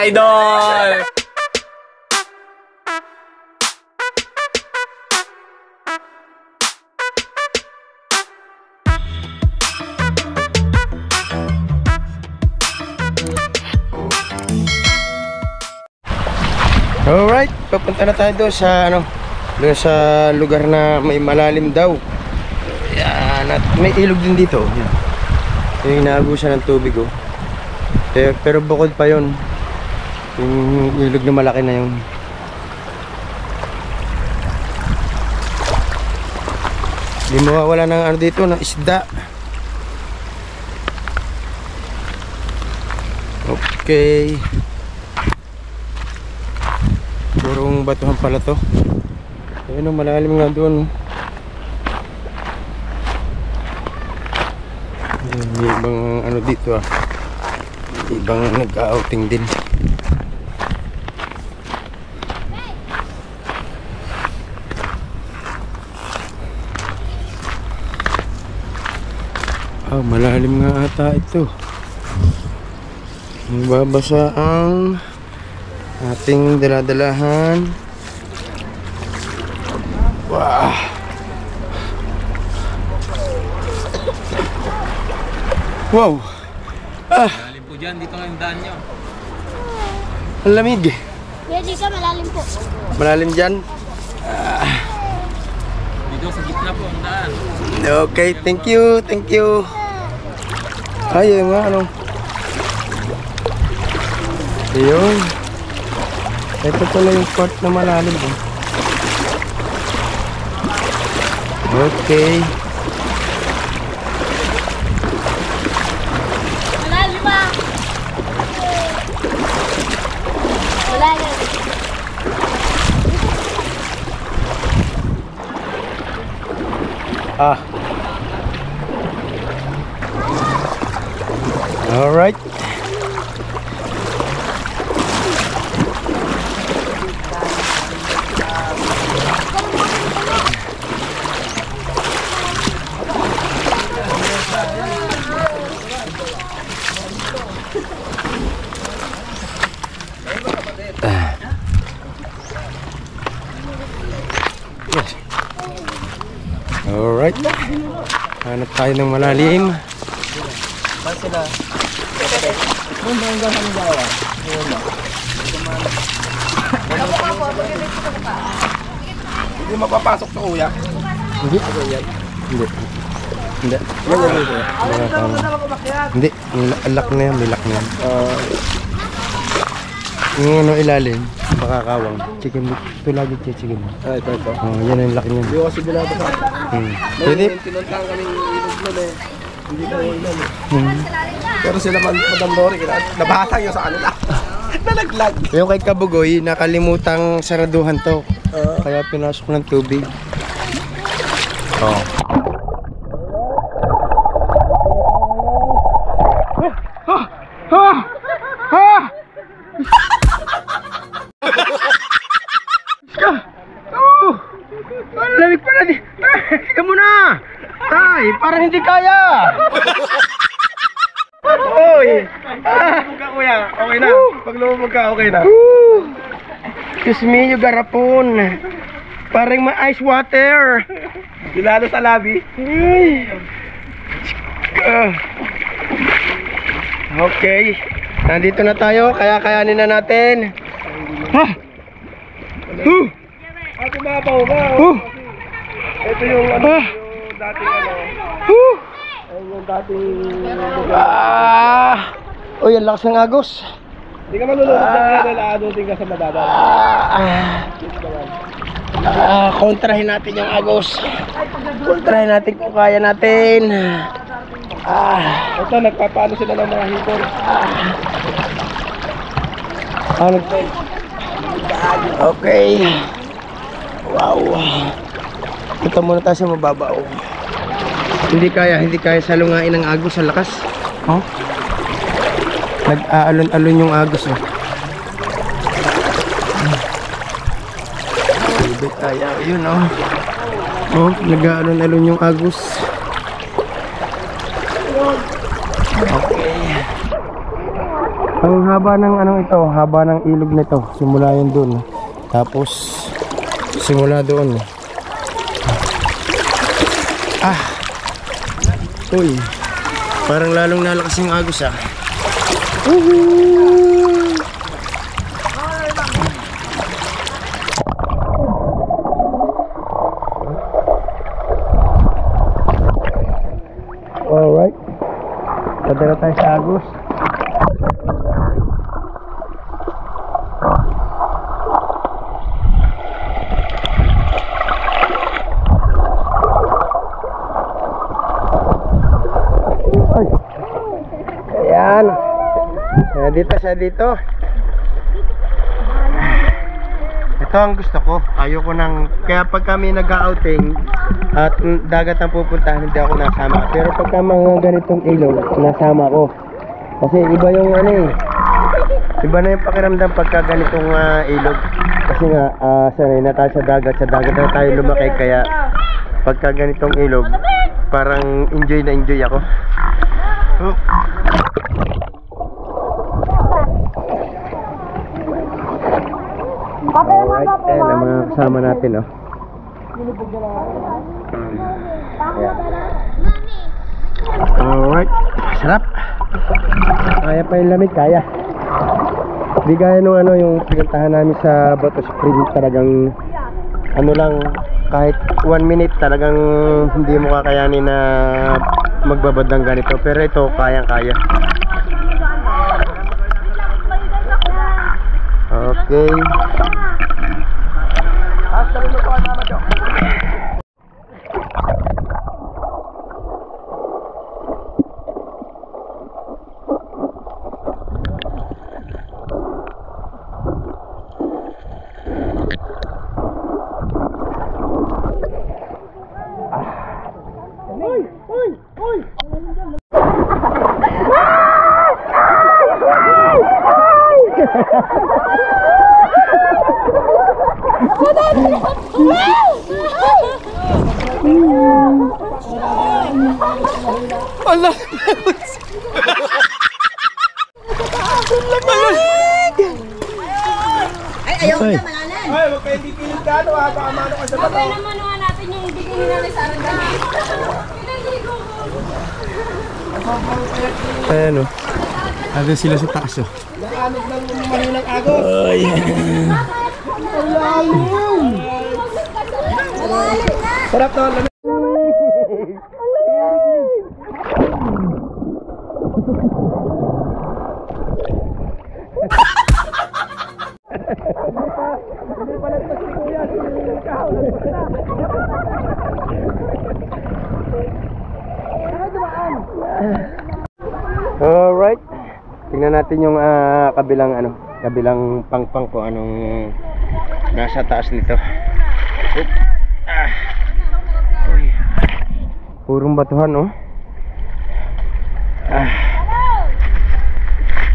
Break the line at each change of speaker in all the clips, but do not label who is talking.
Idol!
Alright, papunta na tayo doon sa doon sa lugar na may malalim daw. Yan, at may ilog din dito. Yung inaagusan ng tubig oh. Pero bukod pa yon, yung ilog na malaki na yun. Hindi mawawala ng dito, ng isda. Okay. Purong batuhan pala to. Ayun o, malalim nga doon. May ibang dito ah. Ibang nag-outing din. Malalim nga ata ito. Babasa ang ating daladalahan. Wow. Wow.
Malalim po dyan, dito nga yung daan nyo.
Ang lamig.
Pwede ka, malalim po.
Malalim dyan.
Dito sa gitna po ang daan.
Okay, thank you, thank you. Ayun nga Ayun. Ito pala yung part na malalim eh. Okay.
Malalim ba? Malalim.
All right. Alright, hanap tayo ng malalim.
Hindi mapapasok sa kuya.
Hindi. Hindi. Hindi. Hindi. Lock na yan. May lock na yan. Yung ilalim, makakawang. Chicken meat. Ito lagi chicken meat.
Ito.
Yan ang lock niyan.
Hindi ko kasi binaba sa
Pwede?
tinuntahan kami ilog nun eh. Hindi ko yun Pero sila Madam Lori, nabasa yun sa kanila. Nalaglag.
Yung kay Kabugoy, nakalimutang saraduhan to. Kaya pinasok ng tubig. Lamig pala di. Tika muna. Tay, parang hindi kaya. Oy.
Kuya, okay na. Pag lumubog ka, okay na.
Excuse me, you garapon. Parang may ice water.
Dilalo sa labi.
Okay. Nandito na tayo, kaya kayanin na natin.
Tumapaw ka. Ito yung yung dating yung dating
Uy, ang lakas ng agos.
Hindi ka manunod ng lalado din ka sa mababa.
Kontrahin natin yung agos. Kontrahin natin kung kaya natin.
Ito, nagpapaano sila ng mga hipon.
Okay. Wow. Ito muna tayo sa mababaw. Hindi kaya salungain ng agos sa lakas. Nag-aalon-alon yung agos. tubig kaya. Yun oh. Oh, nag-aalon-alon yung agos. Okay. Ang haba ng ano ito, haba ng ilog nito. Simula yun dun. Tapos simula doon. Ah. Uy. Parang lalong nalakas yung agos ah. Alright. Tadala tayo sa agos. Ay. Ayan. Siya dito. Ito ang gusto ko. Ayoko nang, kaya pag kami nag-outing at dagat ang pupuntahan, hindi ako nasama. Pero pagka mga ganitong ilog, nasama ko. Kasi iba yung ano eh. Iba na yung pakiramdam pagka ganitong ilog. Kasi nga, sanay na tayo sa dagat na tayo lumaki. Kaya pagka ganitong ilog, parang enjoy na enjoy ako. Oh. Alright, ayan ang mga kasama natin oh. Alright, sarap. Kaya pa yung lamig, kaya. Di gaya nung ano yung pinuntahan namin sa Bato Spring. Talagang ano lang, kahit 1 minute talagang hindi mo kakayanin na magbabad ng ganito. Pero ito, kayang-kaya. Okay. Allah.
Ay, ayaw na malalim.
Ay, huwag kayo dikilig ka, no? Baka mano ka sa bato.
Babay naman natin yung bigay natin sa aranda.
Ayan o. Andun sila sa taas o.
Nakaanod ng mahinang agos.
Ay.
Sarap to, lamig. Hindi pa nagtas si Kuya, ikaw,
Alright. Tingnan natin yung kabilang ano, kabilang pangpang ko anong nasa taas nito. Oop. Uy. Purong batuhan oh.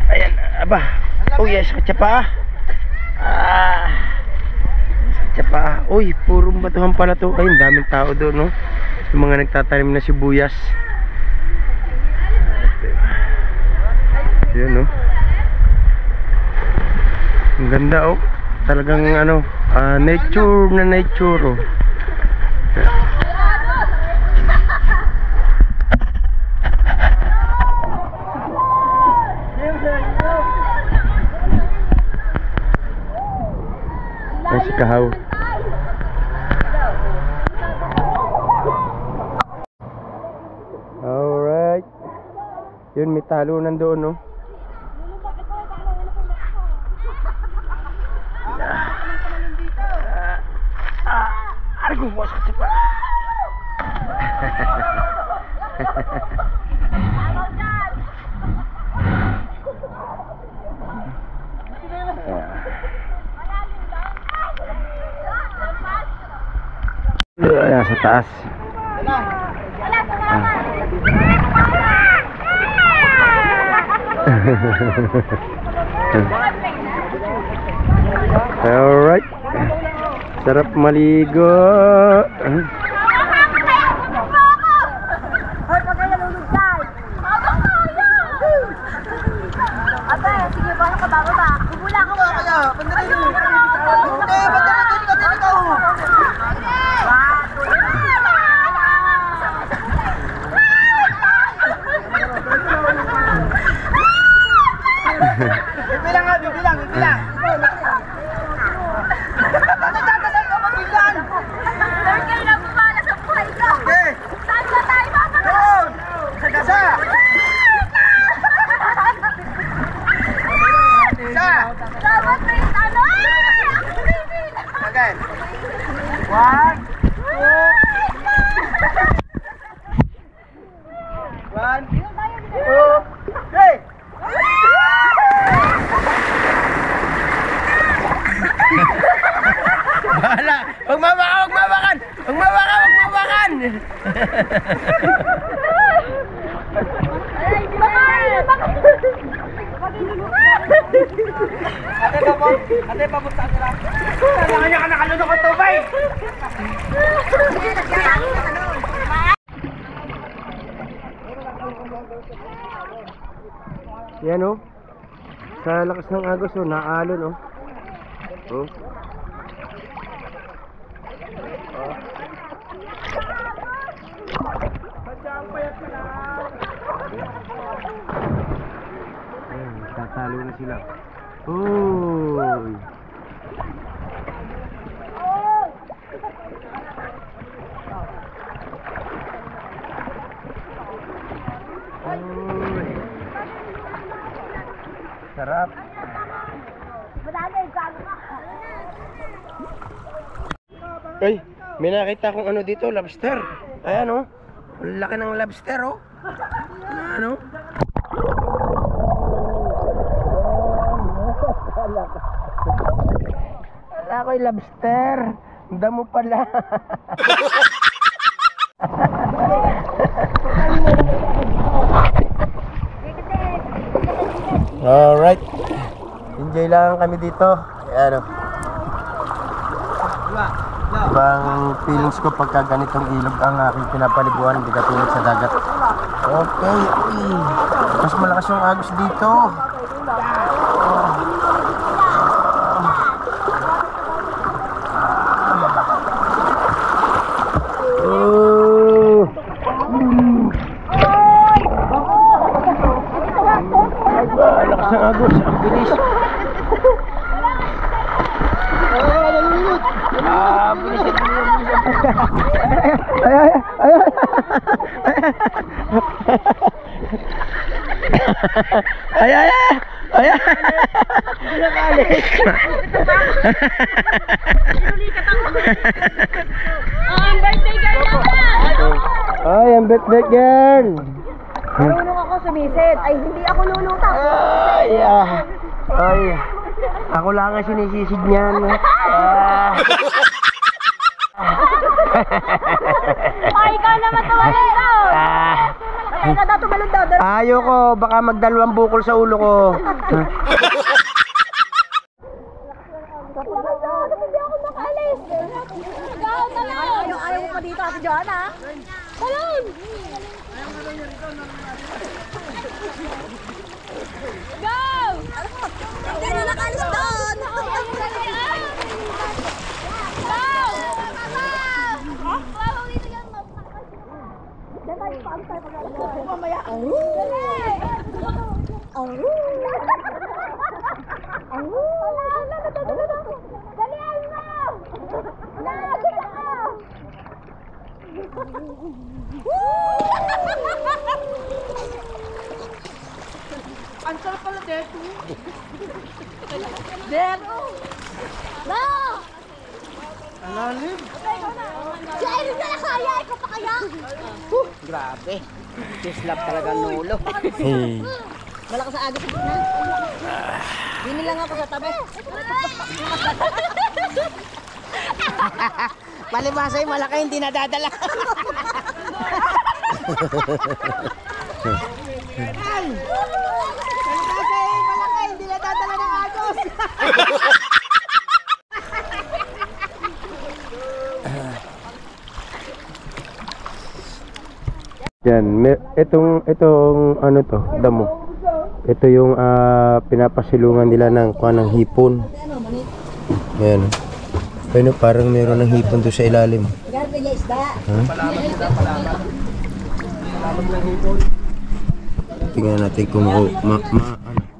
Ayan, aba. Oh yes, katsapa. Katsapa. Uy, purong batuhan pala to. Ay, daming tao doon no. Yung mga nagtatanim na sibuyas. Yun oh. Ang ganda oh. Talagang ano, nature na nature oh. Ay, si Kahaw. Alright. Yun, may talunan doon no. Aray ko, wasak siya pa. Ayan, sa taas. Alright. Sarap maligo.
Hoy, pag kayo nalulugay. Ate, sige ba? Ano ka ba? Bubula ka muna.
Bibilang.
Sir, kayo na bumala sa buhay ko. Saan ba tayo mapunta? Dapat may ano?
Again. 1, 2, 3.
Bahala! Magmabakan!
Ay, di ba kayo?
Ate, papunta sila. Kailangan niya ka nakalunok ang tubay.
Yan oh. Sa lakas ng agos oh, naalon oh. Oh. Ayan, tatalo na sila. Uy. Uy. Sarap. Ay, may nakita akong ano dito, lobster. Ayan oh. Ang laki ng lobster oh. Ano? Wala ko yung lobster. Damo pala. Alright. Enjoy lang kami dito. Ayan o. Ibang feelings ko pagka ganitong ilog ang aking pinapaliguan. Hindi katulad sa dagat. Okay. Mas malakas yung agos dito. Lakas ng agos. Ang bilis. Bilis.
Ang birthday girl naman!
Ay, ang birthday girl.
Marunong ako sumisid. Ay, hindi ako lulutang.
Ay, ako lang ang sinisisid niyan.
Ay, ikaw naman tumalun daw. Ay, ikaw daw tumalun daw.
Ayoko, baka magdalawang bukol sa ulo ko.
Hindi ako makalis. Ikaw, talon. Ayaw mo pa dito, Ate Joanna. Talon. Go! Hindi na nakalis doon. Go! Mamaya. Dalihan mo! Nagod ako! Ang sarap pala dito. Dito! No!
Alalim.
Si Irene na kaya! Ikaw pa kaya!
Grabe. Kislap talaga ang ulo.
Hey.
Malakas sa agos sa gitna. Dini lang ako sa tabi.
Palibasay, malaki hindi nadadala. Palibasay, malaki hindi nadadala ng agos.
Yan, itong ano to, damo. Ito yung pinapasilungan nila ng ng hipon. Ayan. Pero parang meron ng hipon doon sa ilalim. Tingnan natin kung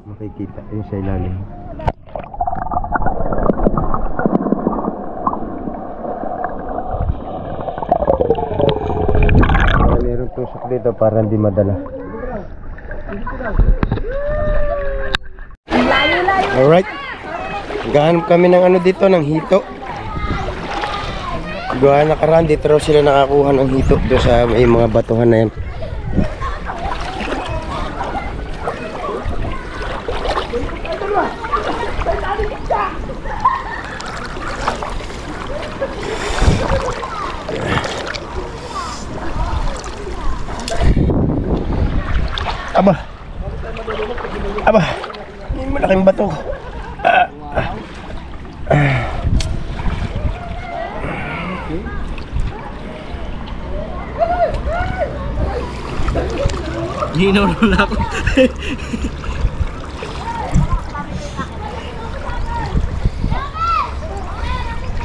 makikita yun sa ilalim. Meron tusok dito para hindi madala. Alright. Gahanap kami ng ano dito, ng hito. Gawa nakaraan dito raw sila nakakuha ng hito doon sa may mga batuhan na yan. Aba, may malaking bato.
Ginaw na ako.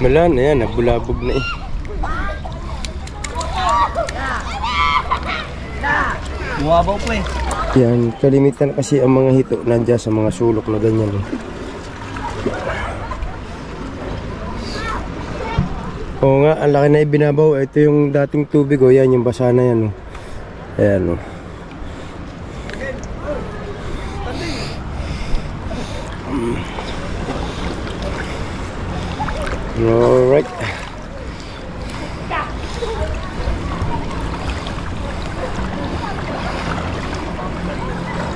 Wala na yan, nabulabog na eh.
Bumabaw po eh.
Yan, kalimitan kasi ang mga hito nandiyan sa mga sulok na ganyan eh. Oo nga, ang laki na ibinabaw. Ito yung dating tubig oh, yan yung basa na yan oh. Ayan oh. Alright.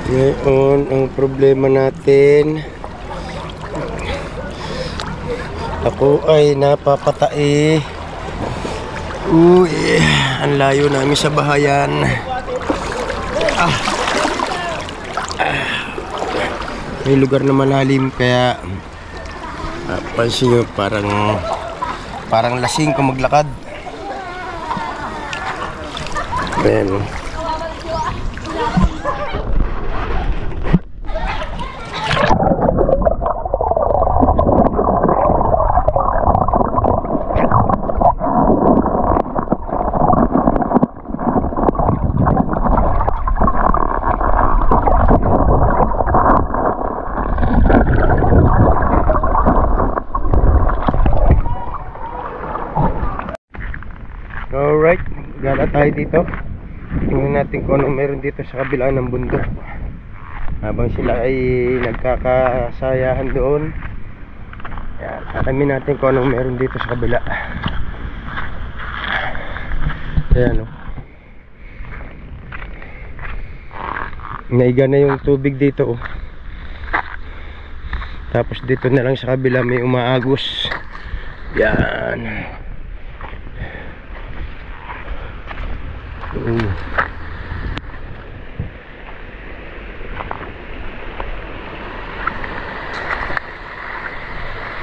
Ngayon, ang problema natin, ako ay napapatae. Uy, ang layo namin sa bahayan. May lugar na malalim kaya pansin nyo, parang lasing kung maglakad. Ayan. Alright, gala tayo dito. Tingnan natin kung ano meron dito sa kabila ng bundok. Habang sila ay nagkakasayahan doon, alamin natin kung ano meron dito sa kabila. Ayan o. Naiga na yung tubig dito oh. Tapos dito na lang sa kabila may umaagos. Yan.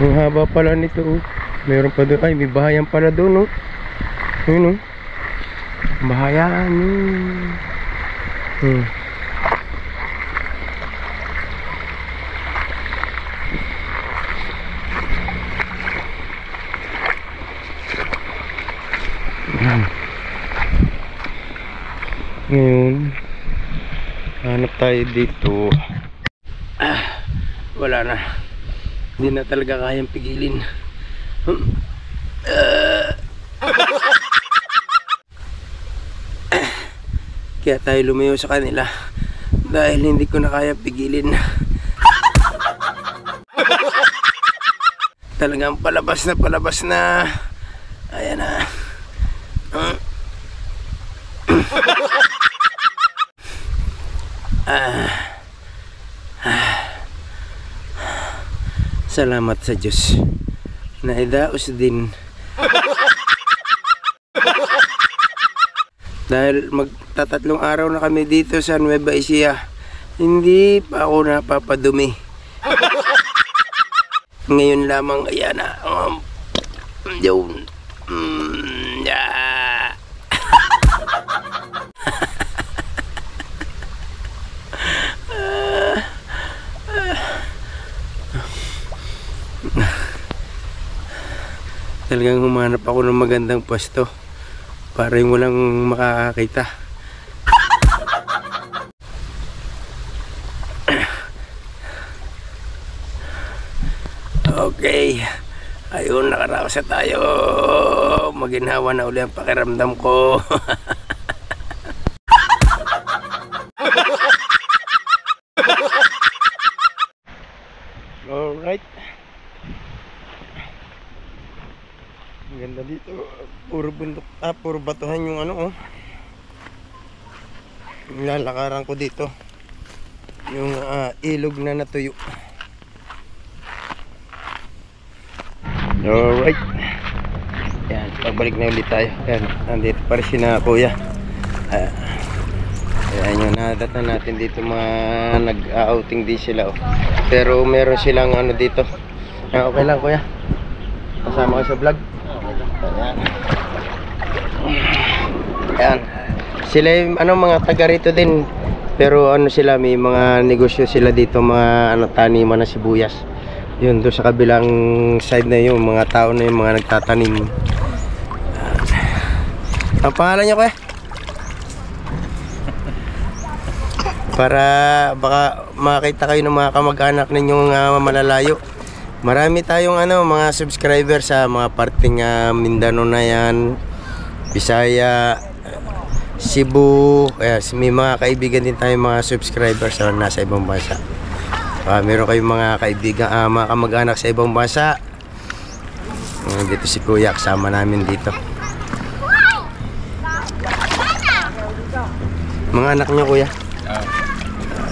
Ang haba pala nito oh. Meron pa doon, ay may bahayan pala doon oh. Yun oh. Bahayan Ngayon hanap tayo dito. Wala na, hindi na talaga kayang pigilin. Kaya tayo lumayo sa kanila dahil hindi ko na kaya pigilin. Talagang palabas na. Ayan na. Salamat sa Diyos. Naidaos din. Dahil magtatatlong araw na kami dito sa Nueva Ecija, hindi pa ako napapadumi. Ngayon lamang, ayan na. Yun. Talagang humanap ako ng magandang pwesto para yung walang makakakita. Okay, ayun, nakaraos na tayo. Maginhawa na uli ang pakiramdam ko. Alright. Ang ganda dito. Puro bundok, puro batuhan yung ano, oh. Lalakaran ko dito. Yung ilog na natuyo. Alright. Yan, pagbalik na ulit tayo. Yan, nandito pa rin si na kuya. Ayan yung nadatan natin dito, mga nag-outing din sila, oh. Pero meron silang ano dito. Okay lang kuya, kasama ko sa vlog. Ayan. Ayan. Sila yung ano, mga taga rito din. Pero ano sila, may mga negosyo sila dito, mga ano, taniman na sibuyas. Yun, doon sa kabilang side na yung mga tao na yung mga nagtatanim. Ang pangalan niyo kuya? Para baka makita kayo ng mga kamag-anak ninyong malalayo. Marami tayong ano, mga subscriber sa mga parting Mindanao na yan, Bisaya, Cebu. May mga kaibigan din tayong mga subscribers na nasa ibang bansa. Meron kayong mga kaibigan, mga kamag-anak sa ibang bansa. Dito si kuya, kasama namin dito. Mga anak niyo kuya?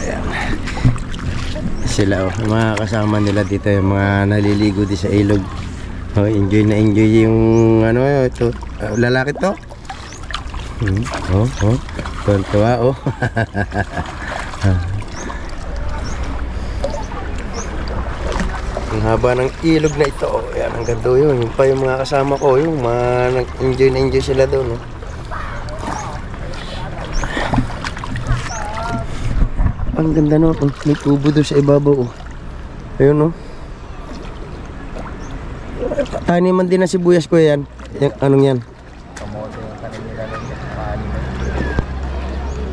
Ayan. Sila, oh, mga kasama nila dito, yung mga naliligo di sa ilog. Oh, enjoy na enjoy yung ano, ito, lalaki to. Oh, tuwa, oh. Ang haba ng ilog na ito, oh. Ayan, ang ganda yun. Yung pa yung mga kasama ko, yung mga nag-enjoy na enjoy sila doon, oh. Ang ganda, no? May tubo doon sa ibabaw, oh. Ayun, oh. Taniman din na sibuyas ko yan. Anong yan?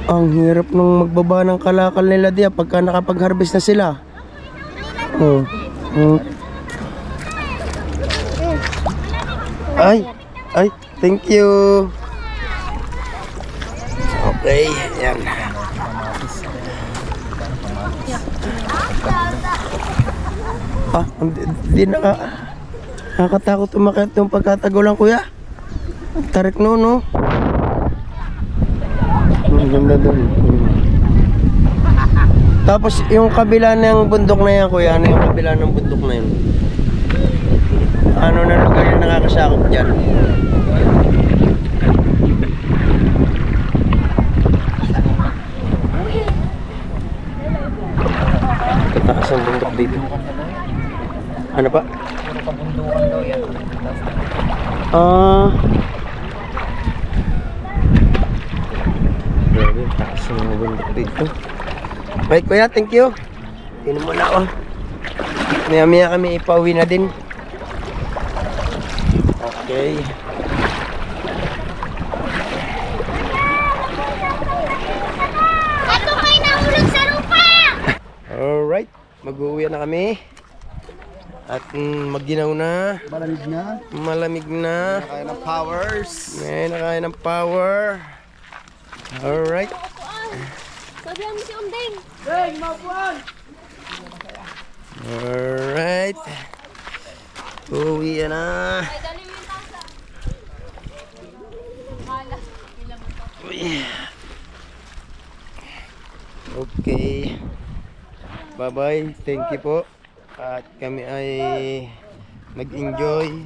Ang hirap nung magbaba ng kalakal nila diya pagka nakapag-harvest na sila. Oh. Ay, thank you. Okay, yan. Di nakakatakot umakyat yung pagkatagulan kuya. Tarik no. Ang ganda doon. Tapos yung kabila ng bundok na yan kuya, ano yung kabila ng bundok na yun? Ano na lugar yung nakakasakop dyan? Kataas ang bundok dito. Ano pa?
Puro kabundukan daw yan.
Grabe, taas ang mga bundok dito. Okay kuya, thank you. Tinan mo na ako. Maya kami ipauwi na din. Okay.
Ato kayo nahulog sa lupa!
Alright, mag-uwi na kami. At magdinaw na. Malamig na.
Kaya ng powers.
Ngayon na kaya ng power. Alright.
Sabihan mo si Umdeng.
Alright. Uwi na. Uy. Okay. Bye-bye. Thank you po. At kami ay nag-enjoy.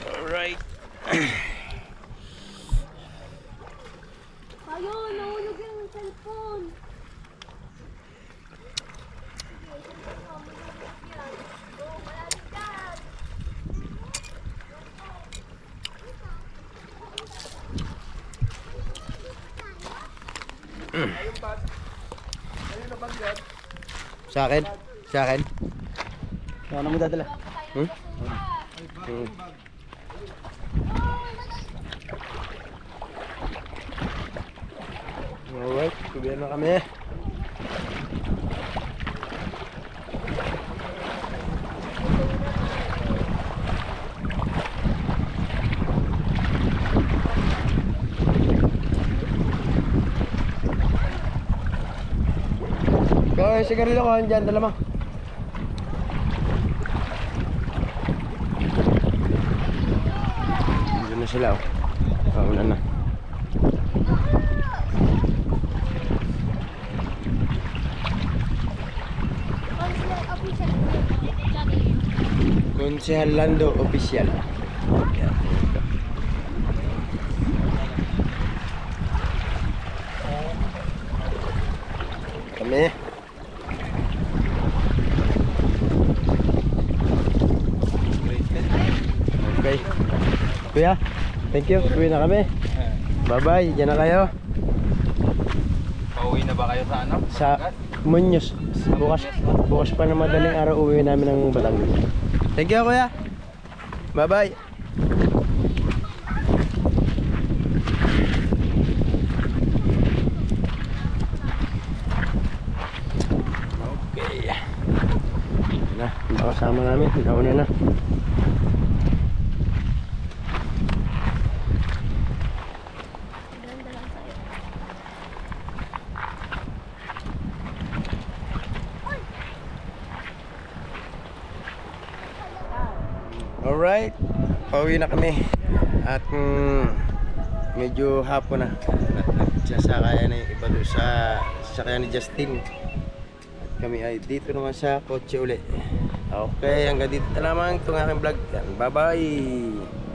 Alright.
Ayun, nahulog yung cellphone.
Ayun ba? Ayun na bag yan?
Sa akin? Sa akin?
Ano mo dadala?
Hmm? Alright, kubihan na kami. Kaya sigarilyo ko dyan, dala mo. Doon na sila oh. Pauna na. Konsehal Lando Official. Yan. Kami. Okay. Kuya, thank you. Uwi na kami. Bye-bye. Diyan na kayo.
Pauwi na ba kayo sa ano?
Sa Muñoz. Bukas pa na madaling araw uwi namin ng Batangas. Thank you, kuya. Bye-bye. Okay. Na, makasama namin. Nauna na. Alright, pauwi na kami. At medyo hapon na. Nagsasakaya na yung iba doon sa sasakyan ni Justin. At kami ay dito naman sa kotse uli. Okay, hanggang dito na lamang itong aking vlog. Bye bye.